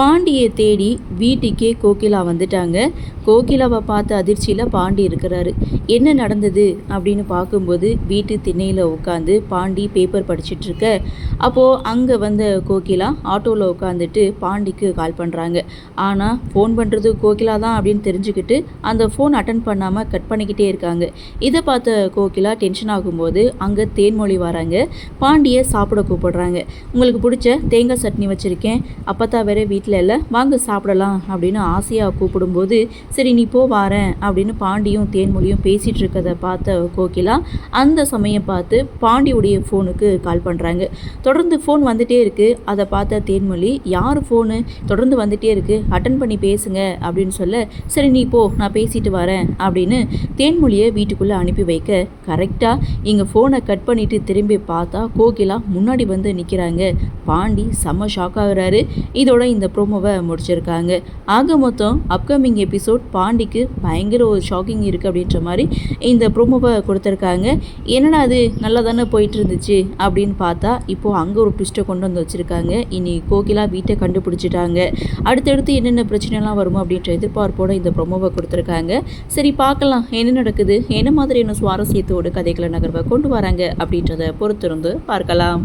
பாண்டியை தேடி வீட்டுக்கே கோகிலா வந்துட்டாங்க. கோகிலாவை பார்த்த அதிர்ச்சியில் பாண்டி இருக்கிறாரு. என்ன நடந்தது அப்படின்னு பார்க்கும்போது வீட்டு திண்ணையில் உட்காந்து பாண்டி பேப்பர் படிச்சிட்ருக்க. அப்போது அங்கே வந்த கோகிலா ஆட்டோவில் உட்காந்துட்டு பாண்டிக்கு கால் பண்ணுறாங்க. ஆனால் ஃபோன் பண்ணுறது கோகிலா தான் அப்படின்னு தெரிஞ்சுக்கிட்டு அந்த ஃபோன் அட்டன் பண்ணாமல் கட் பண்ணிக்கிட்டே இருக்காங்க. இதை பார்த்த கோகிலா டென்ஷன் ஆகும்போது அங்கே தேன்மொழி வராங்க. பாண்டியை சாப்பிட கூப்பிடுறாங்க. உங்களுக்கு பிடிச்ச தேங்காய் சட்னி வச்சுருக்கேன், அப்பத்தா வேற வீட்டில் இல்லை, வாங்க சாப்பிடலாம் அப்படின்னு ஆசையாக கூப்பிடும்போது சரி நீ போ வாரேன் அப்படின்னு பாண்டியும் தேன்மொழியும் பேசிகிட்டு இருக்கதை பார்த்த கோகிலா அந்த சமயம் பார்த்து பாண்டியுடைய ஃபோனுக்கு கால் பண்ணுறாங்க. தொடர்ந்து ஃபோன் வந்துகிட்டே இருக்குது. அதை பார்த்த தேன்மொழி யார் ஃபோனு தொடர்ந்து வந்துகிட்டே இருக்குது, அட்டன் பண்ணி பேசுங்க அப்படின்னு சொல்ல சரி நீ போ நான் பேசிட்டு வரேன் அப்படின்னு தேன்மொழியை வீட்டுக்குள்ளே அனுப்பி வைக்க கரெக்டாக இங்கே ஃபோனை கட் பண்ணிவிட்டு திரும்பி பார்த்தா கோகிலா முன்னாடி வந்து நிற்கிறாங்க. பாண்டி செம்ம ஷாக் ஆகுறாரு. இதோட இந்த ப்ரோமோவை முடிச்சிருக்காங்க. ஆக மொத்தம் அப்கமிங் எபிசோட் பாண்டிக்கு பயங்கர ஒரு ஷாக்கிங் இருக்குது அப்படின்ற மாதிரி இந்த ப்ரோமோவை கொடுத்துருக்காங்க. என்னடா அது நல்லா தானே போயிட்டு இருந்துச்சு அப்படின்னு பார்த்தா இப்போது அங்கே ஒரு ட்விஸ்ட்டை கொண்டு வந்து வச்சுருக்காங்க. இனி கோகிலா வீட்டை கண்டுபிடிச்சிட்டாங்க. அடுத்தடுத்து என்னென்ன பிரச்சனைலாம் வருமோ அப்படின்ற எதிர்பார்ப்போடு இந்த ப்ரோமோவை கொடுத்துருக்காங்க. சரி பார்க்கலாம் என்ன நடக்குது, என்ன மாதிரியான சுவாரஸ்யத்தோடு கதைகளை நகர்வை கொண்டு வராங்க அப்படின்றத பொறுத்திருந்து பார்க்கலாம்.